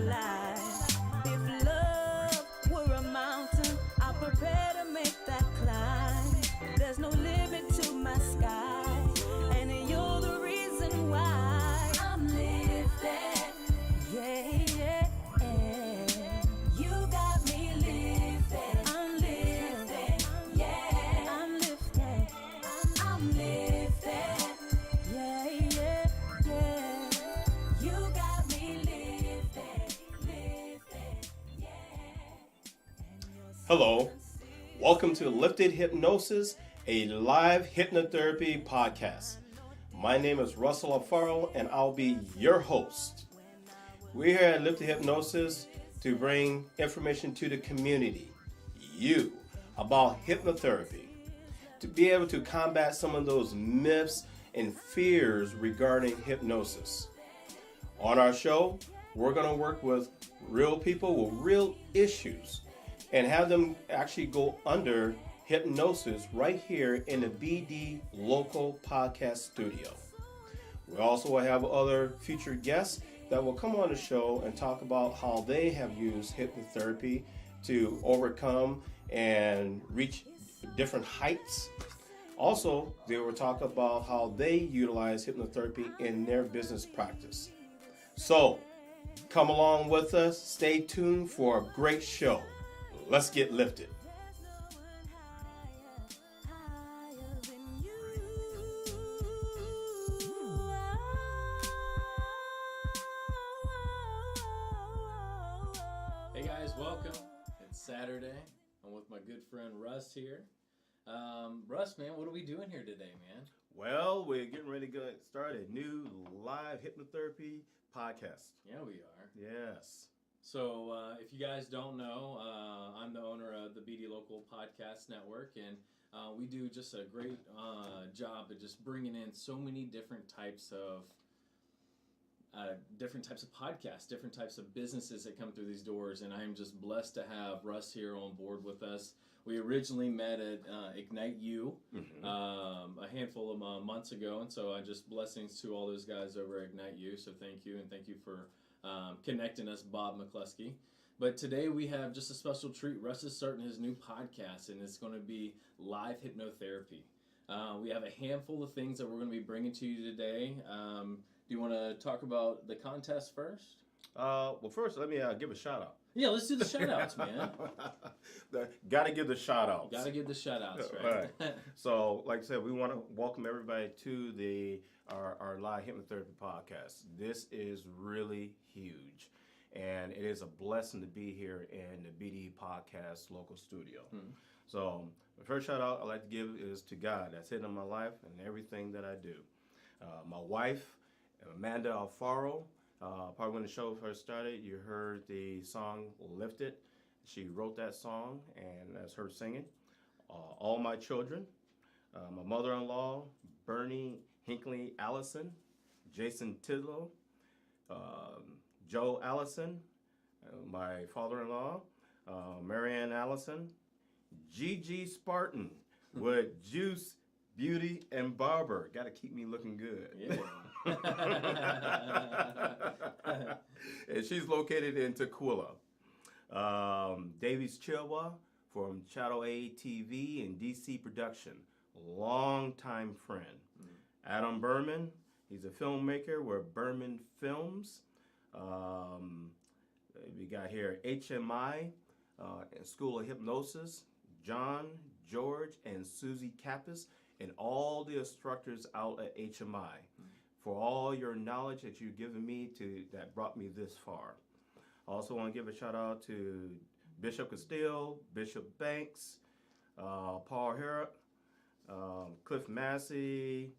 life. If love were a mountain, I'm prepared to make that climb. There's no limit to my sky, and you're the reason why I'm lifted. Yeah, yeah, yeah. You got me lifted. I'm lifted. Yeah, I'm lifted. I'm lifted. Yeah, yeah, yeah. You got me lifted, lifted. Yeah. Hello, welcome to Lifted Hypnosis, a live hypnotherapy podcast. My name is Russell Alfaro, and I'll be your host. We're here at Lifted Hypnosis to bring information to the community, you, about hypnotherapy, to be able to combat some of those myths and fears regarding hypnosis. On our show, we're going to work with real people with real issues and have them actually go under hypnosis right here in the BD Local Podcast Studio. We also will have other featured guests that will come on the show and talk about how they have used hypnotherapy to overcome and reach different heights. Also, they will talk about how they utilize hypnotherapy in their business practice. So, come along with us. Stay tuned for a great show. Let's get lifted. Hey guys, welcome. It's Saturday. I'm with my good friend Russ here. Russ, man, what are we doing here today, man? Well, we're getting ready to get started a new live hypnotherapy podcast. Yeah, we are. Yes. So, if you guys don't know, I'm the owner of the BD Local Podcast Network, and we do just a great job of just bringing in so many different types of podcasts, different types of businesses that come through these doors, and I am just blessed to have Russ here on board with us. We originally met at Ignite U a handful of months ago, and so I just blessings to all those guys over at Ignite U. So thank you, and thank you for connecting us, Bob McCluskey. But today we have just a special treat. Russ is starting his new podcast, and it's going to be live hypnotherapy. We have a handful of things that we're going to be bringing to you today. Do you want to talk about the contest first? Well, first, let me give a shout out. Yeah, let's do the shout outs, man. Got to give the shout outs. Got to give the shout outs, right? Right. So, like I said, we want to welcome everybody to our live hypnotherapy podcast. This is really huge, and it is a blessing to be here in the BD Podcast local studio. So, the first shout out I'd like to give is to God that's in my life and everything that I do. My wife, Amanda Alfaro. Probably when the show first started, you heard the song Lifted. She wrote that song, and that's her singing. All my children, my mother-in-law, Bernie Hinckley Allison, Jason Tidlow, Joe Allison, my father-in-law, Marianne Allison, Gigi Spartan with Juice, Beauty, and Barber. Got to keep me looking good. Yeah. And she's located in Tequila. Davies Chilwa from Channel A TV and DC Production, longtime friend. Adam Berman, he's a filmmaker with Berman Films. We got here HMI, School of Hypnosis, John, George, and Susie Kappas, and all the instructors out at HMI. For all your knowledge that you've given me that brought me this far. I also want to give a shout out to Bishop Castile, Bishop Banks, Paul Harrop, Cliff Massey,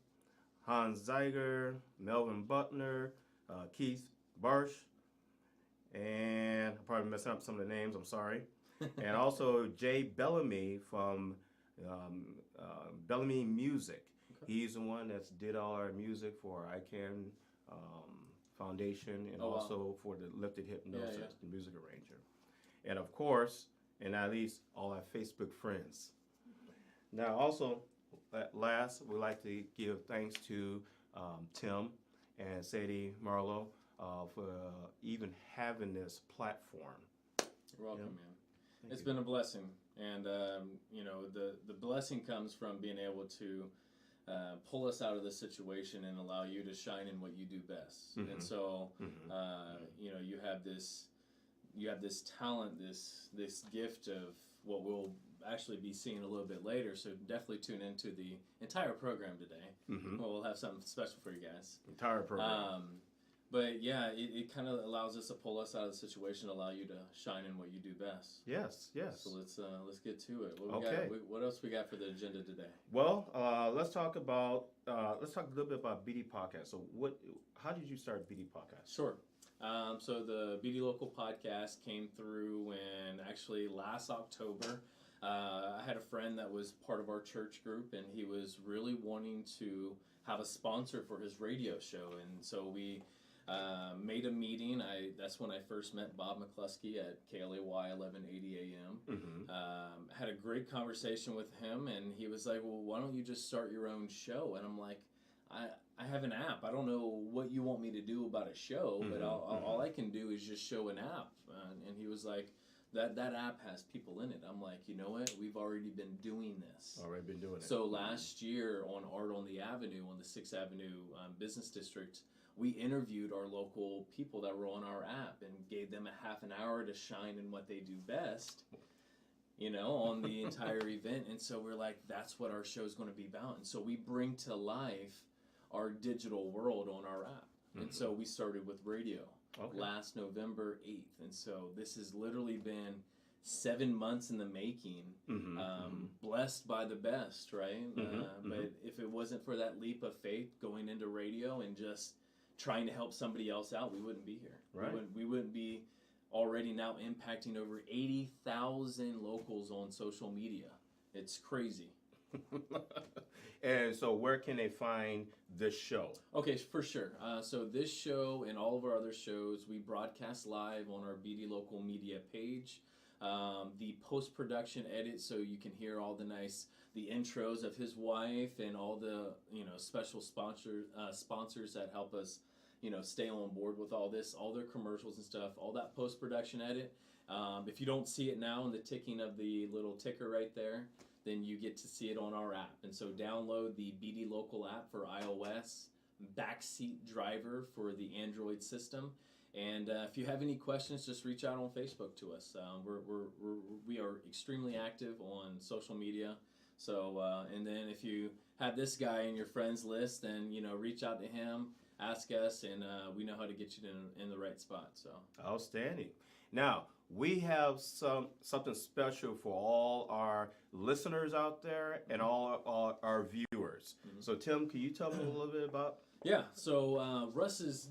Hans Zeiger, Melvin Butler, Keith Barsh, and I'm probably messing up some of the names, I'm sorry. And also Jay Bellamy from Bellamy Music. He's the one that's did all our music for ICANN Foundation and also for the Lifted Hypnosis, the music arranger. And of course, and at least all our Facebook friends. Now also, at last, we'd like to give thanks to Tim and Sadie Marlowe, for even having this platform. You're welcome, Yeah. man. Thank It's you. been a blessing, and the blessing comes from being able to pull us out of the situation and allow you to shine in what you do best. Mhm. And so, Mhm. you have this talent, this gift of what we'll actually be seeing a little bit later. So definitely tune into the entire program today. Mhm. We'll have something special for you guys. Entire program. But yeah, it kind of allows us to pull us out of the situation, allow you to shine in what you do best. Yes. Yes. So let's get to it. What we Okay. got? What else we got for the agenda today? Well, let's talk a little bit about BD Podcast. So, how did you start BD Podcast? Sure. So the BD Local podcast came through when actually last October, I had a friend that was part of our church group, and he was really wanting to have a sponsor for his radio show, and so we made a meeting. That's when I first met Bob McCluskey at KLAY 1180 AM. Mm-hmm. Had a great conversation with him, and he was like, "Well, why don't you just start your own show?" And I'm like, I have an app. I don't know what you want me to do about a show, but all I can do is just show an app." And he was like, that app has people in it. I'm like, you know what? We've already been doing this. Already been doing it. So last year on Art on the Avenue, on the 6th Avenue Business District, we interviewed our local people that were on our app and gave them a half an hour to shine in what they do best, on the entire event. And so we're like, that's what our show is going to be about. And so we bring to life our digital world on our app. Mm-hmm. And so we started with radio Okay. last November 8th. And so this has literally been 7 months in the making, Mm-hmm. blessed by the best, right? Mhm, But if it wasn't for that leap of faith going into radio and just trying to help somebody else out, we wouldn't be here. Right. We wouldn't be already now impacting over 80,000 locals on social media. It's crazy. And so, where can they find this show? Okay, for sure. So this show and all of our other shows, we broadcast live on our BD Local Media page. The post-production edit, so you can hear all the intros of his wife and all the special sponsors that help us stay on board with all this, all their commercials and stuff, all that post-production edit. If you don't see it now in the ticking of the little ticker right there, then you get to see it on our app. And so download the BD Local app for iOS, Backseat Driver for the Android system. And if you have any questions, just reach out on Facebook to us. We are extremely active on social media. So, and then if you have this guy in your friends list, then, reach out to him, ask us, and we know how to get you in the right spot. So, Outstanding. Now, we have something special for all our listeners out there and all our viewers. Mhm. So, Tim, can you tell me a little bit about? yeah. So Russ is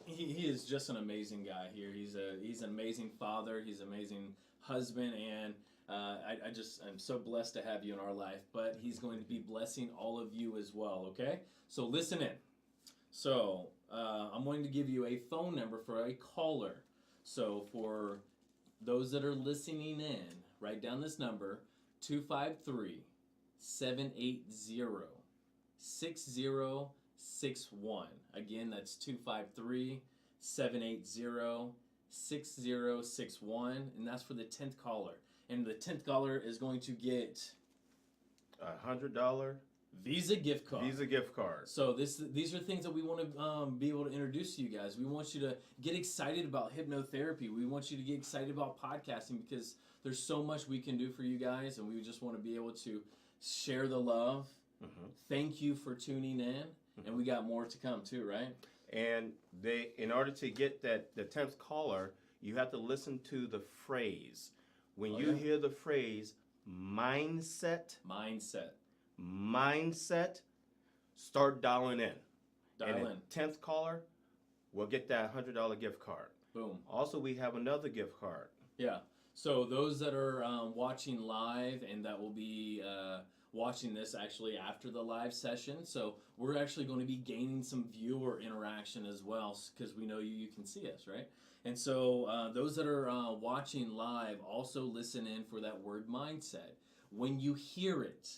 he is just an amazing guy here. He's an amazing father. He's an amazing husband, and I'm so blessed to have you in our life. But he's going to be blessing all of you as well. Okay, so listen in. So I'm going to give you a phone number for a caller. So for those that are listening in, write down this number: 253-780-6061. Again, that's 253-780-6061, and that's for the 10th caller. And the 10th caller is going to get $100 Visa gift card. Visa gift card. So these are things that we want to be able to introduce to you guys. We want you to get excited about hypnotherapy. We want you to get excited about podcasting because there's so much we can do for you guys, and we just want to be able to share the love. Mm-hmm. Thank you for tuning in, and we got more to come too, right? And in order to get the 10th caller, you have to listen to the phrase. When you hear the phrase mindset, start dialing in. Dial and in. 10th caller will get that $100 gift card. Boom. Also, we have another gift card. Yeah. So those that are watching live and that will be watching this actually after the live session, so we're actually going to be gaining some viewer interaction as well because we know you can see us, right? And so those that are watching live also listen in for that word mindset. When you hear it,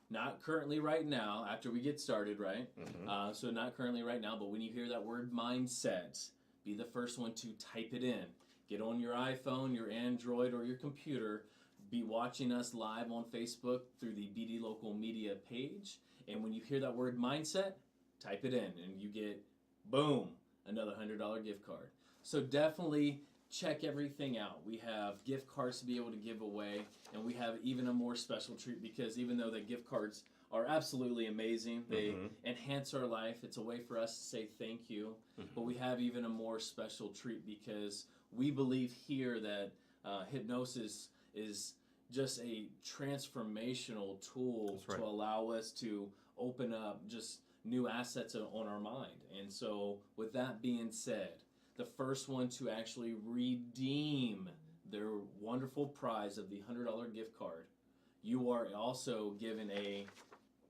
not currently right now, after we get started, right? Mm-hmm. So not currently right now, but when you hear that word mindset, be the first one to type it in. Get on your iPhone, your Android, or your computer. Be watching us live on Facebook through the BD Local Media page. And when you hear that word mindset, type it in and you get, boom, another $100 gift card. So definitely check everything out. We have gift cards to be able to give away, and we have even a more special treat because even though the gift cards are absolutely amazing, they enhance our life. It's a way for us to say thank you. But we have even a more special treat because we believe here that hypnosis is just a transformational tool to allow us to open up just new assets on our mind. And so with that being said, the first one to actually redeem their wonderful prize of the $100 gift card, you are also given a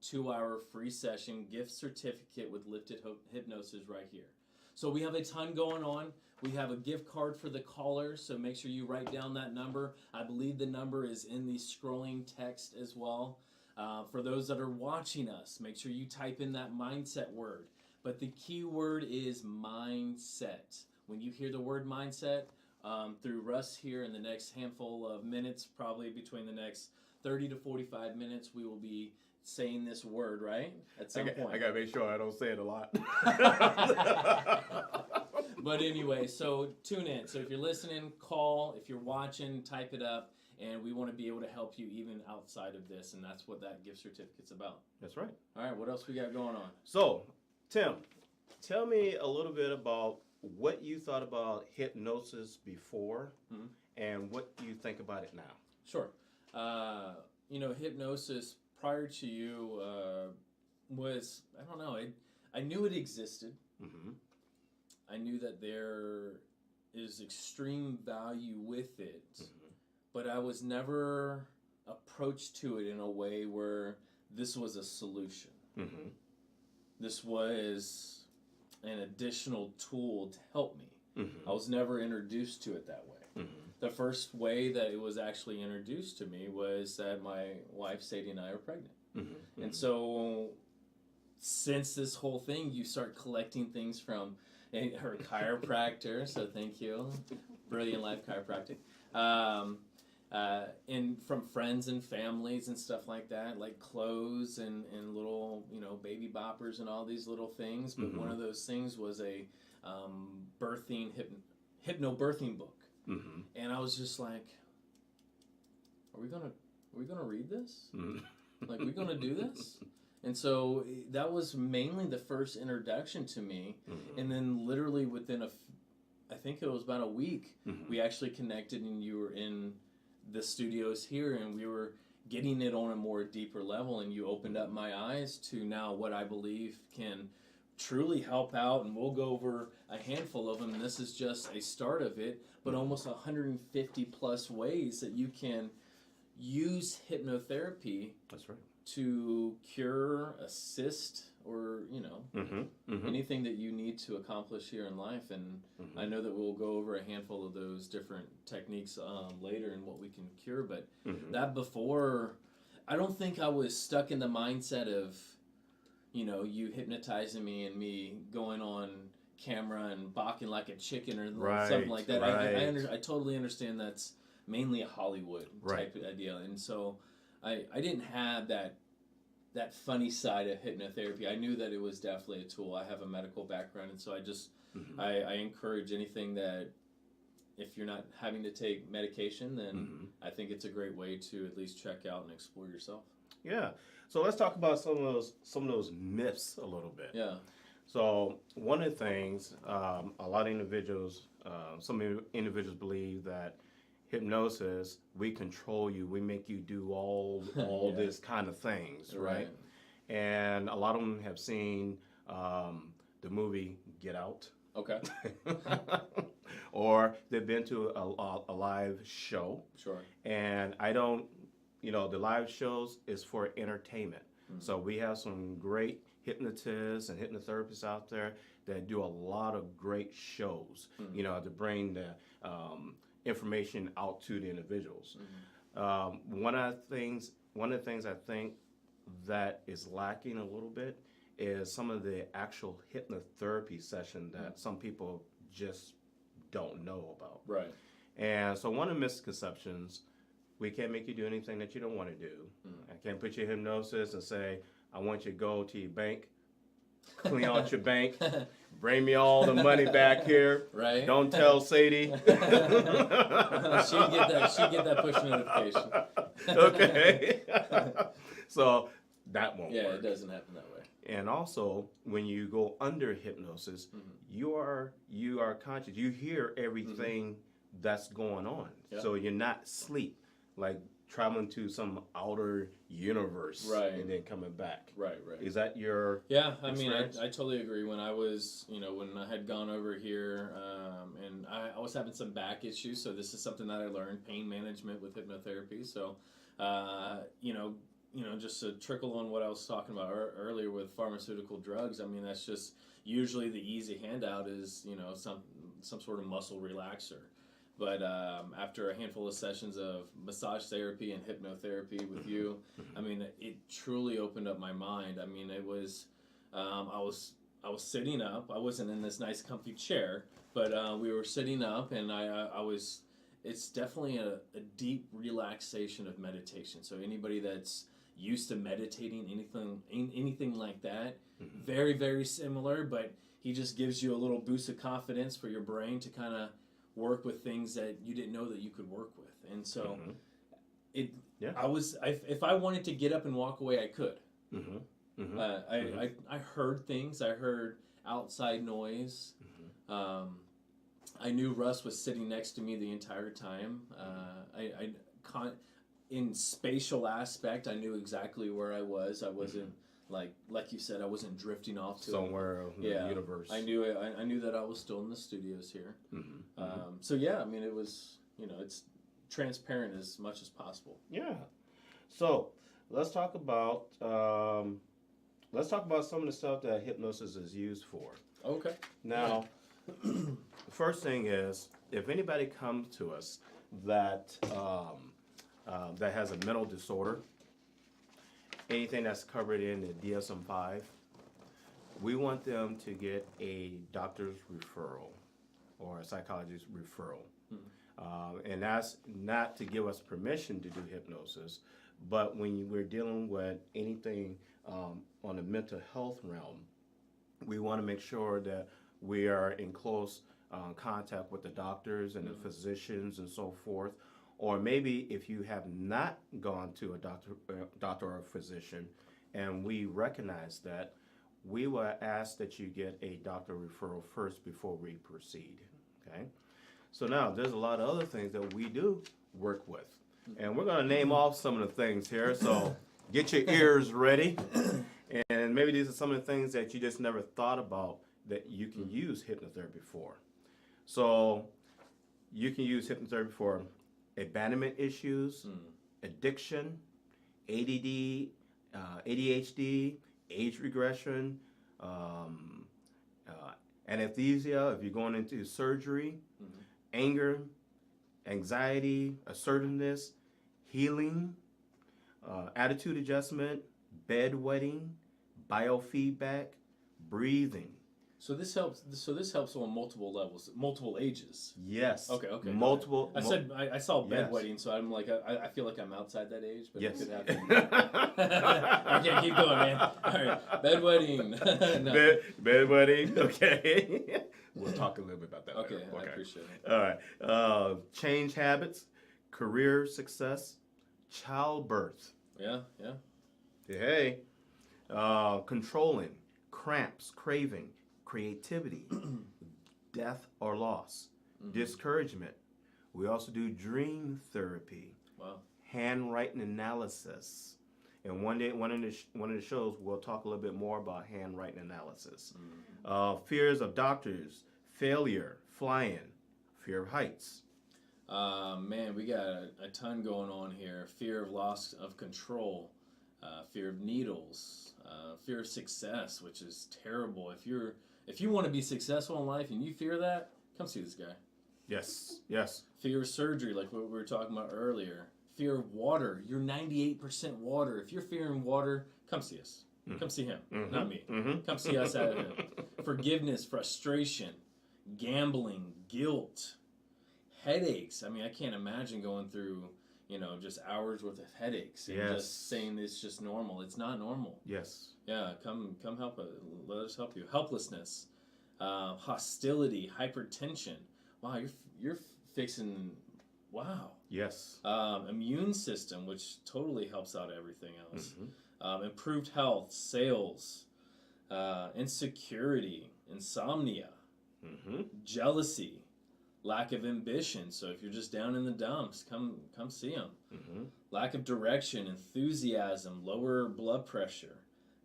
2-hour free session gift certificate with Lifted Hypnosis right here. So we have a ton going on. We have a gift card for the callers, so make sure you write down that number. I believe the number is in the scrolling text as well. For those that are watching us, make sure you type in that mindset word. But the key word is mindset. When you hear the word mindset, through Russ here in the next handful of minutes, probably between the next 30 to 45 minutes, we will be saying this word, right? At some point. I gotta make sure I don't say it a lot. But anyway, so tune in. So if you're listening, call. If you're watching, type it up. And we want to be able to help you even outside of this. And that's what that gift certificate's about. That's right. All right, what else we got going on? So, Tim, tell me a little bit about what you thought about hypnosis before and what you think about it now. Sure. Hypnosis prior to you was, I don't know, I knew it existed. I knew that there is extreme value with it, but I was never approached to it in a way where this was a solution. This was an additional tool to help me. I was never introduced to it that way. The first way that it was actually introduced to me was that my wife, Sadie, and I are pregnant. And so since this whole thing, you start collecting things from her chiropractor, so thank you, Brilliant Life Chiropractic, and from friends and families and stuff like that, like clothes and little, baby boppers and all these little things. But one of those things was a hypnobirthing book. And I was just like, are we gonna read this? Like, we gonna do this? And so that was mainly the first introduction to me. And then literally within I think it was about a week, we actually connected, and you were in the studios here, and we were getting it on a more deeper level, and you opened up my eyes to now what I believe can truly help out. And we'll go over a handful of them, and this is just a start of it, but almost 150 plus ways that you can use hypnotherapy. That's right. To cure, assist, or anything that you need to accomplish here in life. And I know that we'll go over a handful of those different techniques later and what we can cure. But that before, I don't think I was stuck in the mindset of you hypnotizing me and me going on camera and balking like a chicken or something like that. I totally understand that's mainly a Hollywood type of idea. And so I didn't have that funny side of hypnotherapy. I knew that it was definitely a tool. I have a medical background, and so I just I encourage anything that, if you're not having to take medication, then I think it's a great way to at least check out and explore yourself. Yeah. So let's talk about some of those myths a little bit. Yeah. So one of the things, a lot of individuals, some individuals believe that hypnosis, we control you, we make you do all this kind of things, right? And a lot of them have seen the movie Get Out. Okay. Or they've been to a live show. Sure. And I don't, the live shows is for entertainment. So we have some great hypnotists and hypnotherapists out there that do a lot of great shows, to bring the information out to the individuals. One of the things I think that is lacking a little bit is some of the actual hypnotherapy session that some people just don't know about. Right. And so one of the misconceptions, we can't make you do anything that you don't want to do. I can't put you in hypnosis and say, I want you to go to your bank, clean out your bank, bring me all the money back here. Right. Don't tell Sadie. She'd get that push notification. Okay. So that won't Yeah, work. it doesn't happen that way. And also, when you go under hypnosis, you are conscious. You hear everything that's going on. Yeah. So you're not asleep, like traveling to some outer universe Right. and then coming back. Right. Is that your? Yeah, I mean, experience? I totally agree. When I was, when I had gone over here, and I was having some back issues, so this is something that I learned, pain management with hypnotherapy. So, just to trickle on what I was talking about earlier with pharmaceutical drugs. I mean, that's just usually the easy handout is, some sort of muscle relaxer. But after a handful of sessions of massage therapy and hypnotherapy with you, I mean, it truly opened up my mind. I mean, it was, I was sitting up. I wasn't in this nice comfy chair, but we were sitting up, and I was. It's definitely a deep relaxation of meditation. So anybody that's used to meditating, anything like that, very, very similar. But he just gives you a little boost of confidence for your brain to kind of work with things that you didn't know that you could work with. And so if I wanted to get up and walk away, I could. I heard things. I heard outside noise. I knew Russ was sitting next to me the entire time. In spatial aspect, I knew exactly where I was. I wasn't like you said, I wasn't drifting off to Somewhere in the universe. I knew it. I knew that I was still in the studios here. So yeah, I mean, it was, it's transparent as much as possible. Yeah. So let's talk about some of the stuff that hypnosis is used for. Okay. Now, first thing is, if anybody comes to us that that has a mental disorder, anything that's covered in the DSM-5, we want them to get a doctor's referral or a psychologist's referral. And that's not to give us permission to do hypnosis, but when we're dealing with anything on the mental health realm, we want to make sure that we are in close contact with the doctors and the physicians and so forth. Or maybe if you have not gone to a doctor or a physician, and we recognize that, we will ask that you get a doctor referral first before we proceed. Okay. So now there's a lot of other things that we do work with, and we're going to name off some of the things here. So get your ears ready, and maybe these are some of the things that you just never thought about that you can use hypnotherapy for. So you can use hypnotherapy for abandonment issues, addiction, ADD, ADHD, age regression, anesthesia, if you're going into surgery, anger, anxiety, assertiveness, healing, attitude adjustment, bedwetting, biofeedback, breathing. So this helps on multiple levels, multiple ages. Yes. Okay. Multiple. I saw bedwetting, Yes. so I'm like, I feel like I'm outside that age, but Yes. it could happen. Okay, keep going, man. All right, bedwetting. No. Bedwetting. Okay. We'll talk a little bit about that. Okay, later. I appreciate it. All right. Change habits, career success, childbirth. Yeah. Hey. Controlling, cramps, craving, creativity, death or loss, discouragement. We also do dream therapy. Wow. Handwriting analysis. And one day, one of the shows, we'll talk a little bit more about handwriting analysis. Fears of doctors, failure, flying, fear of heights. Man, we got a ton going on here. Fear of loss of control, fear of needles, fear of success, which is terrible. If you want to be successful in life and you fear that, come see this guy. Yes. Fear of surgery, like what we were talking about earlier. Fear of water. You're 98% water. If you're fearing water, come see us. Come see him, not me. Come see us out of him. Forgiveness, frustration, gambling, guilt, headaches. I mean, I can't imagine going through, just hours worth of headaches and Yes. just saying it's just normal. It's not normal. Yes. Yeah, come help. Let us help you. Helplessness, hostility, hypertension. Wow, you're fixing. Wow. Yes. Immune system, which totally helps out everything else. Mm-hmm. Improved health, sales, insecurity, insomnia, Mm-hmm. jealousy, lack of ambition. So if you're just down in the dumps, come see them. Mm-hmm. Lack of direction, enthusiasm, lower blood pressure,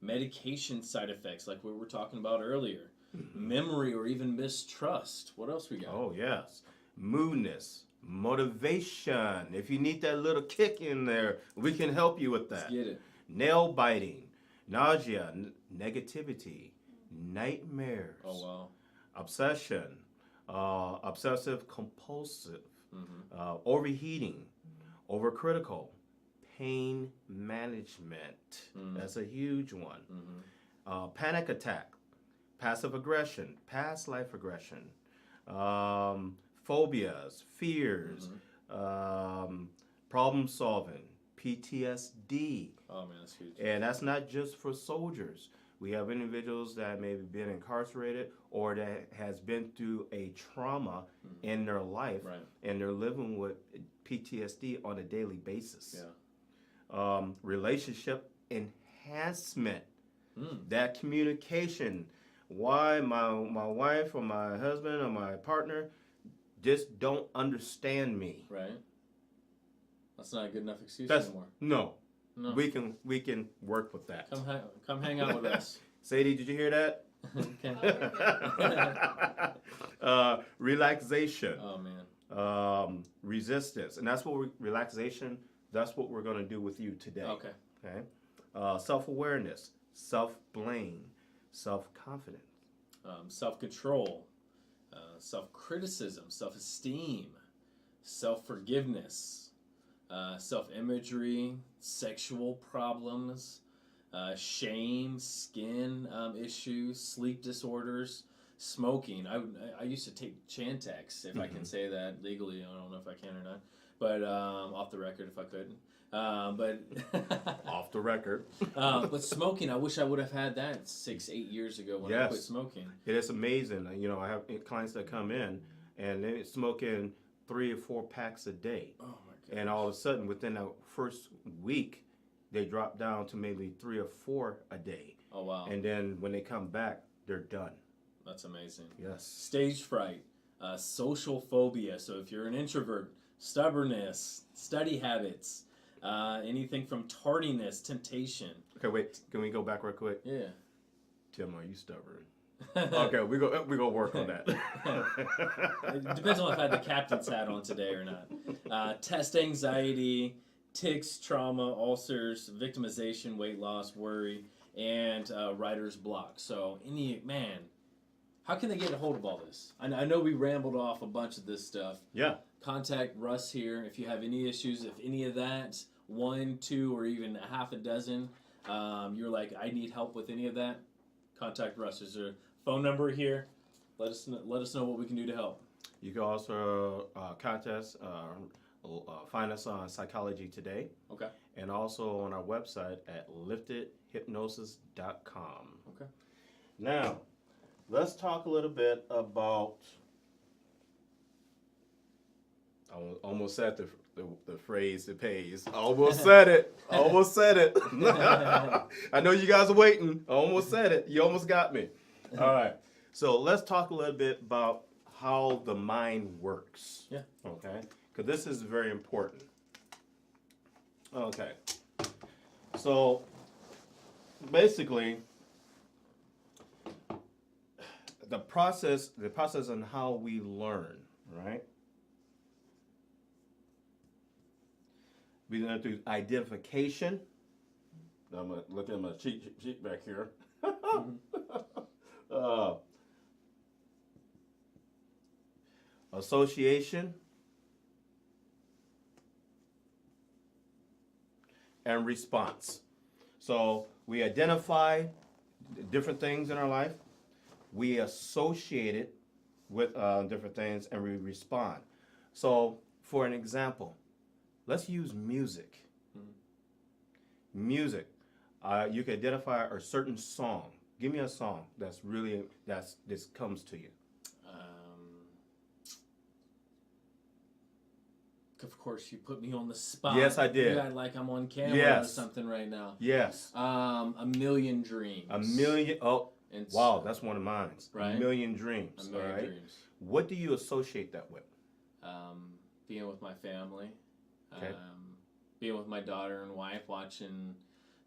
medication side effects like we were talking about earlier, memory or even mistrust. What else we got? Oh, yes. Moodiness, motivation. If you need that little kick in there, we can help you with Let's that. get it. Nail biting, nausea, negativity, nightmares, Oh, wow. obsession, obsessive compulsive, Mm-hmm. overheating, overcritical, pain management. Mm. That's a huge one. Mm-hmm. Panic attack, passive aggression, past life aggression, phobias, fears, problem solving, PTSD. Oh, man, that's huge. And that's not just for soldiers. We have individuals that maybe been incarcerated or that has been through a trauma in their life, Right. and they're living with PTSD on a daily basis. Yeah. Relationship enhancement, Mm. that communication. Why my wife or my husband or my partner just don't understand me. Right. That's not a good enough excuse That's anymore. no. No. We can work with that. Come hang out with us. Sadie, did you hear that? Okay. Relaxation, Oh, man. resistance, and that's what relaxation. That's what we're going to do with you today. Okay. Okay. Self-awareness, self-blame, self-confidence. Self-control, self-criticism, self-esteem, self-forgiveness, self-imagery, sexual problems, shame, skin issues, sleep disorders, smoking. I used to take Chantix, if I can say that legally. I don't know if I can or not, but off the record if I couldn't. But Off the record. but smoking, I wish I would have had that 6-8 years ago when I quit Yes. smoking. It is amazing. I have clients that come in and they're smoking 3 or 4 packs a day. Oh my god! And all of a sudden, within the first week, they drop down to maybe 3 or 4 a day. Oh wow! And then when they come back, they're done. That's amazing. Yes. Stage fright, social phobia. So if you're an introvert, stubbornness, study habits, anything from tardiness, temptation. Okay, wait. Can we go back real quick? Yeah. Tim, are you stubborn? Okay, we go work on that. It depends on if I had the captain's hat on today or not. Test anxiety, tics, trauma, ulcers, victimization, weight loss, worry, and writer's block. So how can they get a hold of all this? I know we rambled off a bunch of this stuff. Yeah. Contact Russ here if you have any issues. If any of that, 1, 2, or even a half a dozen, you're like, I need help with any of that, contact Russ. There's a phone number here. Let us know what we can do to help. You can also contact us, find us on Psychology Today, Okay. and also on our website at liftedhypnosis.com. Okay. Now, let's talk a little bit about. I almost said the phrase "it pays." I almost said it. Almost said it. I know you guys are waiting. I almost said it. You almost got me. All right. So let's talk a little bit about how the mind works. Yeah. Okay. Because this is very important. Okay. So basically, the process on how we learn, right? We learn through identification. I'm gonna look at my cheat back here. Association and response. So we identify different things in our life. We associate it with different things, and we respond. So, for an example, let's use music. Music. You can identify a certain song. Give me a song this comes to you. Of course, you put me on the spot. Yes, I did. Yeah, like I'm on camera or Yes. something right now. Yes. A Million Dreams. A million. Oh, It's- wow, that's one of mine. Right. A Million Dreams. A Million all right. Dreams. What do you associate that with? Being with my family. Okay. Being with my daughter and wife, watching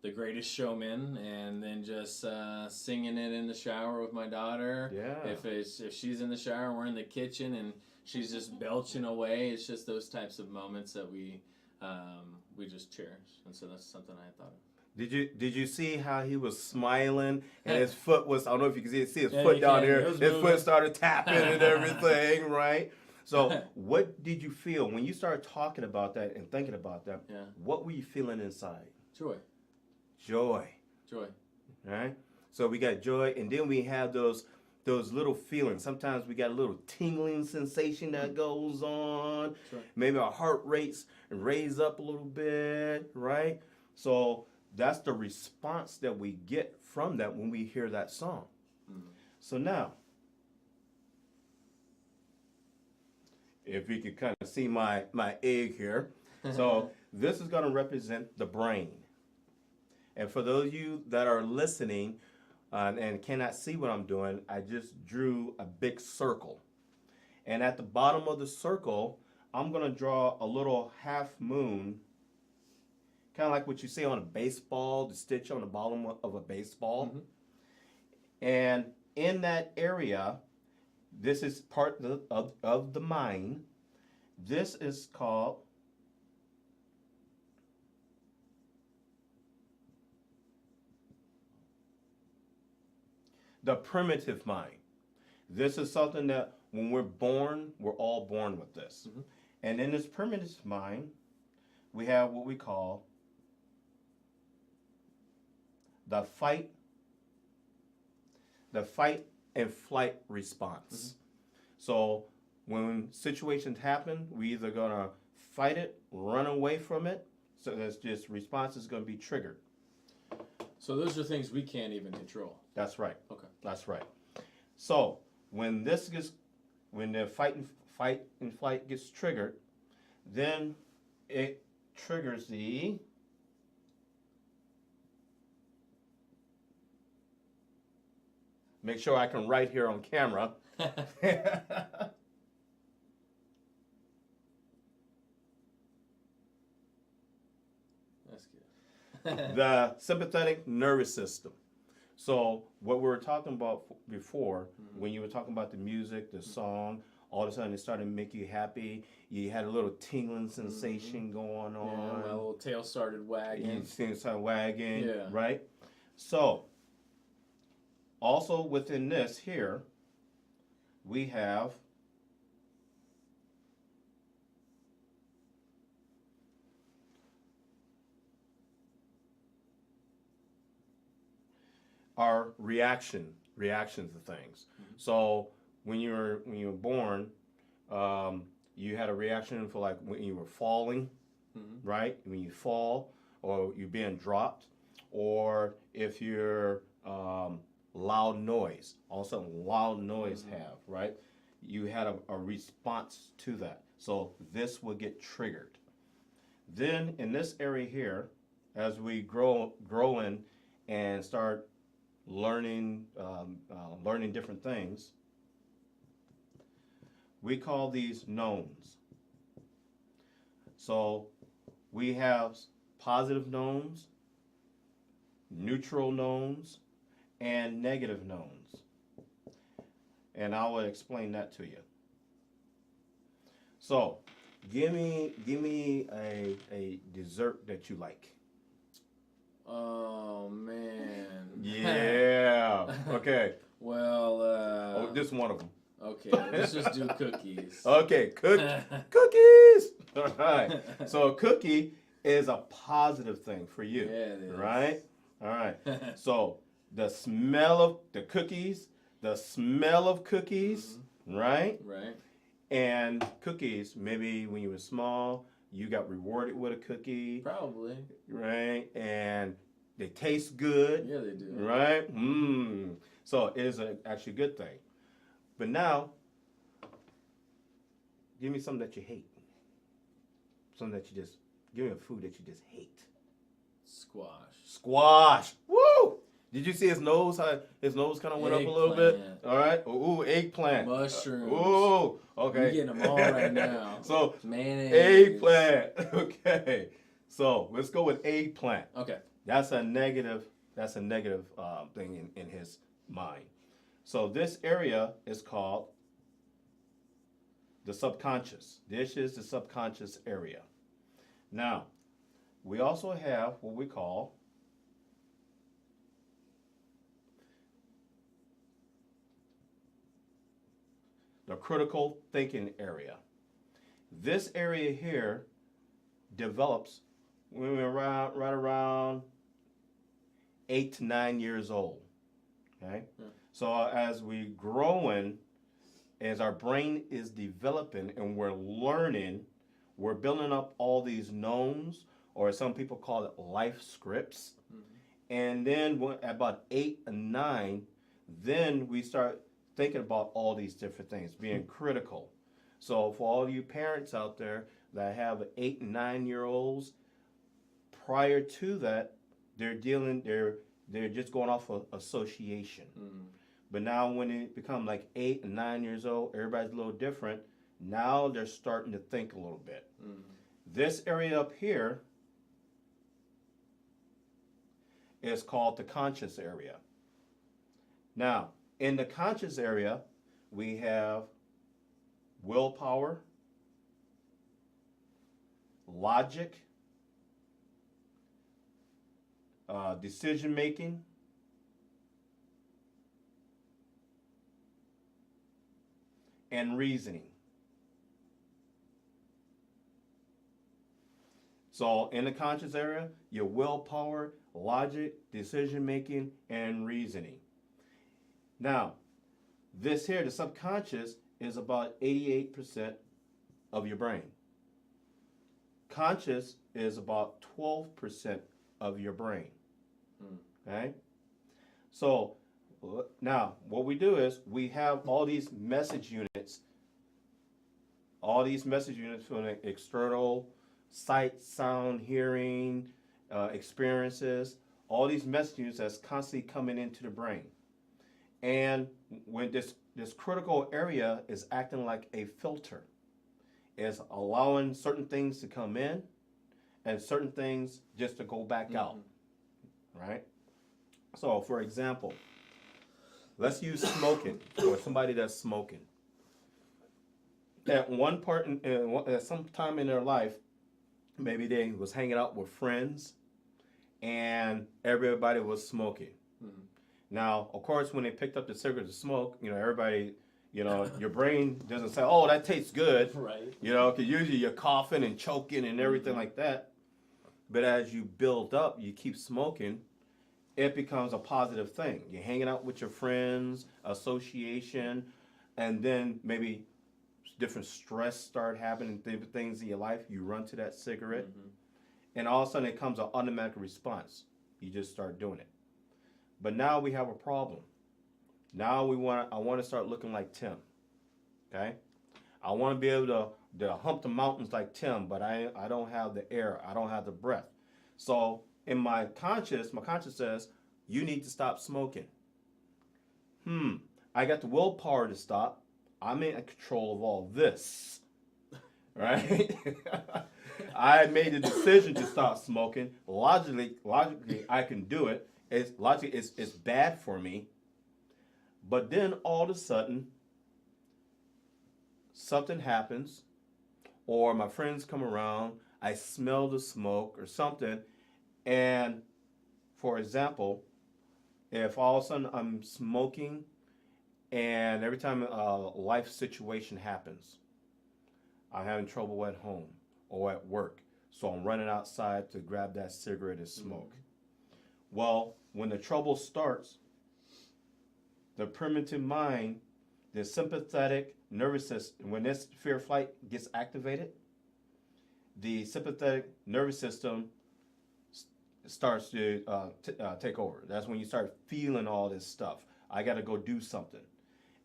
The Greatest Showman, and then just singing it in the shower with my daughter. Yeah. If she's in the shower, we're in the kitchen, and she's just belching away. It's just those types of moments that we just cherish, and so that's something I thought of. Did you see how he was smiling and his foot was, I don't know if you can see his Yeah, foot you down can. here. It was His moving. foot started tapping and everything, right? So what did you feel when you started talking about that and thinking about that? Yeah. What were you feeling inside? Joy. Joy, right? So we got joy, and then we have those little feelings. Sometimes we got a little tingling sensation that goes on. Sure. Maybe our heart rates raise up a little bit, right? So that's the response that we get from that when we hear that song. So now, if you could kind of see my egg here. So this is going to represent the brain. And for those of you that are listening and cannot see what I'm doing, I just drew a big circle. And at the bottom of the circle, I'm going to draw a little half moon, kind of like what you see on a baseball, the stitch on the bottom of a baseball. And in that area, this is part of the mind. This is called the primitive mind. This is something that when we're born, we're all born with this. And in this primitive mind, we have what we call the fight and flight response. So when situations happen, we either gonna fight it, run away from it. So that's just response is gonna be triggered. So those are things we can't even control. That's right. Okay. That's right. So when the fight and flight gets triggered, then it triggers the make sure I can write here on camera. That's good. The sympathetic nervous system. So what we were talking about before, when you were talking about the music, the song, all of a sudden it started to make you happy. You had a little tingling sensation going Yeah, on. my little tail started wagging. You see it start wagging, Yeah. right? So also within this here, we have our reactions to things. So when you were born, you had a reaction for like when you were falling, right? When you fall, or you're being dropped, or if you're loud noise, also loud noise have, right? You had a response to that. So this will get triggered. Then in this area here, as we grow in and start learning different things, we call these knowns. So we have positive knowns, neutral knowns, and negative knowns. And I will explain that to you. So give me a dessert that you like. Oh man. Yeah. Okay. Well. Oh, this one of them. Okay, let's just do cookies. Okay, cookies. All right. So a cookie is a positive thing for you. Yeah, it is. Right? All right. So the smell of the cookies, right? Right. And cookies, maybe when you were small, you got rewarded with a cookie, Probably. right? And they taste good, Yeah, they do. right? So it is actually a good thing. But now, give me something that you hate. Something that you just, give me a food that you just hate. Squash. Squash. Woo! Did you see his nose? How his nose kind of went up a little bit. Eggplant. All right. Ooh, eggplant. Mushrooms. Ooh, okay. You're getting them all right now. So Mayonnaise. eggplant. Okay. So let's go with eggplant. Okay. That's a negative. That's a negative thing in his mind. So this area is called the subconscious. This is the subconscious area. Now, we also have what we call the critical thinking area. This area here develops when we're right around 8 to 9 years old. Okay? Yeah. So as we growing, as our brain is developing and we're learning, we're building up all these knowns, or some people call it life scripts. And then at about 8 and 9, then we start thinking about all these different things, being critical. So for all you parents out there that have 8 and 9-year-olds, prior to that, they're just going off of association. But now when it become like 8 and 9 years old, everybody's a little different. Now they're starting to think a little bit. This area up here is called the conscious area. Now, in the conscious area, we have willpower, logic, decision making, and reasoning. So in the conscious area, your willpower, logic, decision making, and reasoning. Now, this here, the subconscious, is about 88% of your brain. Conscious is about 12% of your brain. Okay? So now, what we do is we have all these message units from the external sight, sound, hearing, experiences, all these message units that's constantly coming into the brain. And when this critical area is acting like a filter, is allowing certain things to come in and certain things just to go back out, right? So, for example, let's use smoking, or somebody that's smoking. At one part, at some time in their life, maybe they was hanging out with friends, and everybody was smoking. Now, of course, when they picked up the cigarette to smoke, everybody, your brain doesn't say, "Oh, that tastes good," Right. because usually you're coughing and choking and everything like that. But as you build up, you keep smoking, it becomes a positive thing. You're hanging out with your friends, association, and then maybe different stress start happening, different things in your life. You run to that cigarette, and all of a sudden it comes an automatic response. You just start doing it. But now we have a problem. Now I want to start looking like Tim. Okay? I want to be able to hump the mountains like Tim, but I don't have the air. I don't have the breath. So in my conscious says, you need to stop smoking. I got the willpower to stop. I'm in control of all this. Right? I made the decision to stop smoking. Logically, I can do it. It's bad for me. But then all of a sudden, something happens, or my friends come around, I smell the smoke or something, and for example, if all of a sudden I'm smoking, and every time a life situation happens, I'm having trouble at home or at work, so I'm running outside to grab that cigarette and smoke. Well, when the trouble starts, the primitive mind the sympathetic nervous system, when this fear flight gets activated, the sympathetic nervous system starts to take over. That's when you start feeling all this stuff. I got to go do something.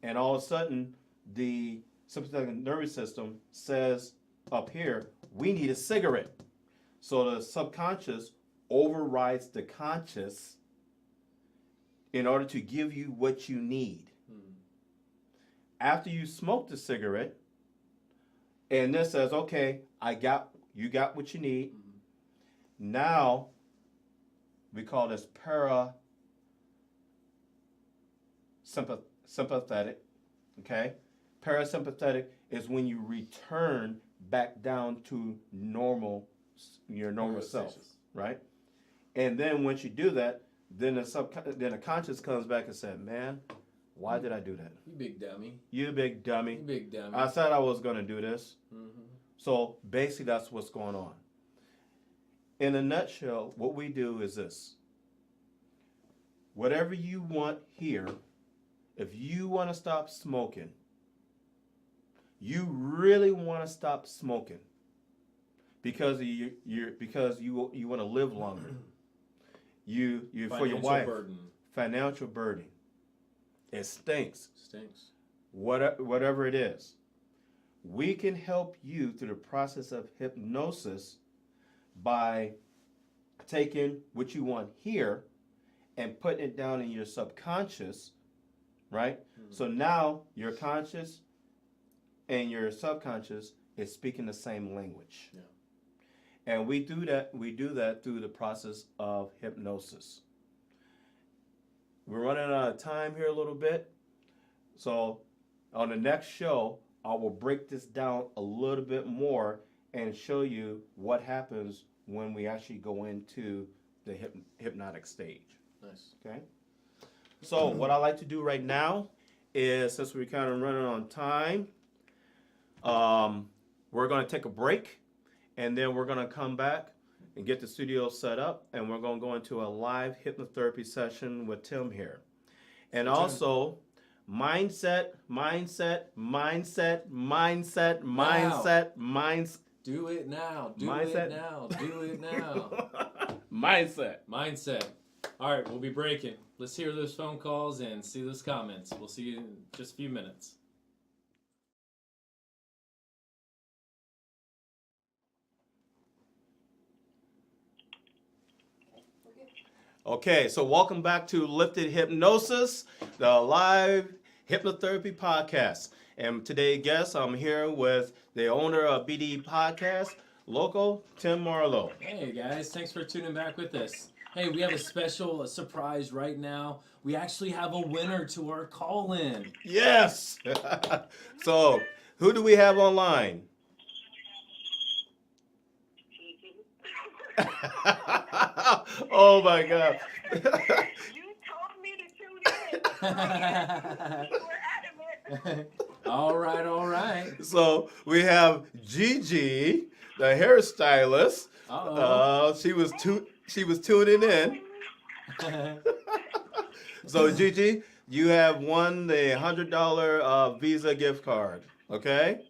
And all of a sudden, the sympathetic nervous system says up here, we need a cigarette. So the subconscious overrides the conscious in order to give you what you need. After you smoke the cigarette, and this says, okay, you got what you need. Now, we call this parasympathetic, okay? Parasympathetic is when you return back down to your normal self, right? And then once you do that, then the conscious comes back and said, man, why did I do that? You big dummy. You big dummy. You big dummy. I said I was going to do this. So basically that's what's going on. In a nutshell, what we do is this. Whatever you want here, if you want to stop smoking, you really want to stop smoking because you want to live longer. You for your wife. Financial burden. It stinks. Whatever it is. We can help you through the process of hypnosis by taking what you want here and putting it down in your subconscious, right? So now your conscious and your subconscious is speaking the same language. Yeah. And we do that through the process of hypnosis. We're running out of time here a little bit. So on the next show, I will break this down a little bit more and show you what happens when we actually go into the hypnotic stage. Nice. Okay? So what I like to do right now is, since we're kind of running on time, we're going to take a break, and then we're going to come back and get the studio set up, and we're going to go into a live hypnotherapy session with Tim here. And also, mindset. Do it now. Do it now. Mindset. All right, we'll be breaking. Let's hear those phone calls and see those comments. We'll see you in just a few minutes. Okay, so welcome back to Lifted Hypnosis, the live hypnotherapy podcast. And today's guest, I'm here with the owner of BD Podcast, Loco, Tim Marlowe. Hey guys, thanks for tuning back with us. Hey, we have a surprise right now. We actually have a winner to our call-in. Yes! So, who do we have online? Oh my God. You told me to tune in. You were adamant. All right. So we have Gigi, the hairstylist. She was tuning in. So Gigi, you have won the $100 Visa gift card. Okay?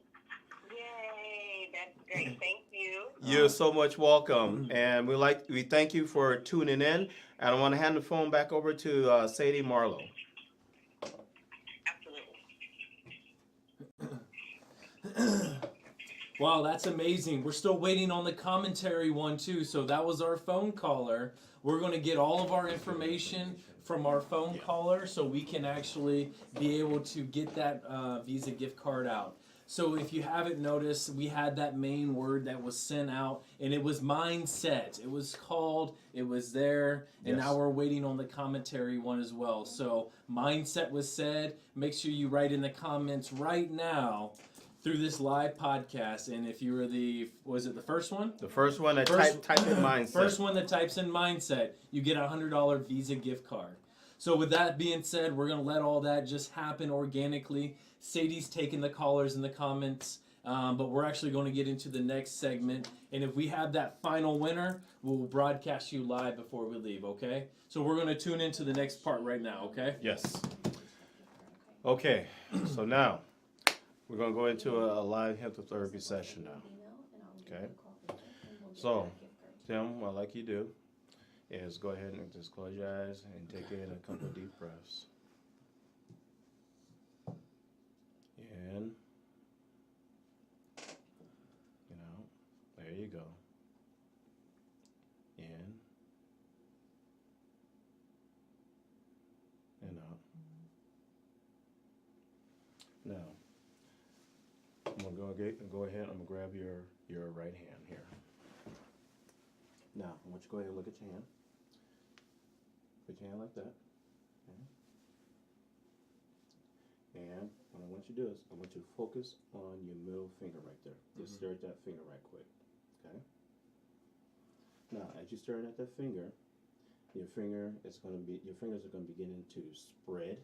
Yay, that's great. Thank you. You're so much welcome, and we thank you for tuning in. And I want to hand the phone back over to Sadie Marlowe. Absolutely. Wow, that's amazing. We're still waiting on the commentary one too. So that was our phone caller. We're going to get all of our information from our phone caller so we can actually be able to get that Visa gift card out. So if you haven't noticed, we had that main word that was sent out, and it was mindset. It was called, it was there, and now we're waiting on the commentary one as well. So mindset was said. Make sure you write in the comments right now through this live podcast. And if you were was it the first one? The first one that type in mindset. First one that types in mindset, you get a $100 Visa gift card. So with that being said, we're going to let all that just happen organically. Sadie's taking the callers in the comments, but we're actually going to get into the next segment. And if we have that final winner, we'll broadcast you live before we leave, okay? So we're going to tune into the next part right now, okay? Yes. Okay, so now we're going to go into a live hypnotherapy session now. Okay? So, Tim, what I'd like you to do is go ahead and just close your eyes and take in a couple of deep breaths. In. There you go. In. And out. Now, I'm going to go ahead, I'm going to grab your right hand here. Now, I want you to go ahead and look at your hand. Put your hand like that. Okay. And what I want you to do is, I want you to focus on your middle finger right there. Just stare at that finger right quick. Okay? Now, as you're staring at that finger, your fingers are going to begin to spread,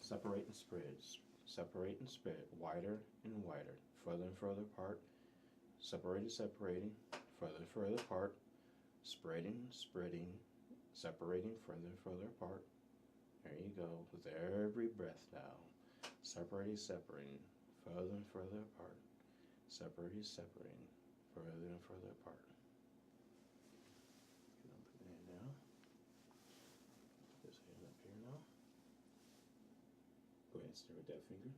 separate and spread, separate and spread, wider and wider, further and further apart, separating, further and further apart, spreading, separating, further and further apart. There you go. With every breath now, separating, further and further apart, separating, further and further apart. Put your hand down. This hand up here now. Go ahead and stare at that finger.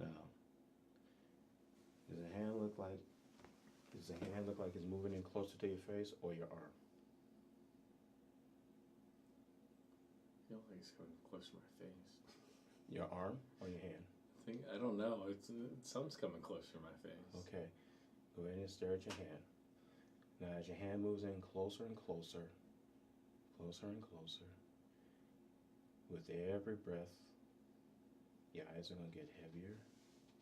Now, does the hand look like it's moving in closer to your face or your arm? I feel like it's coming close to my face. Your arm or your hand? I don't know. Something's coming closer to my face. Okay. Go ahead and stare at your hand. Now, as your hand moves in closer and closer, with every breath, your eyes are going to get heavier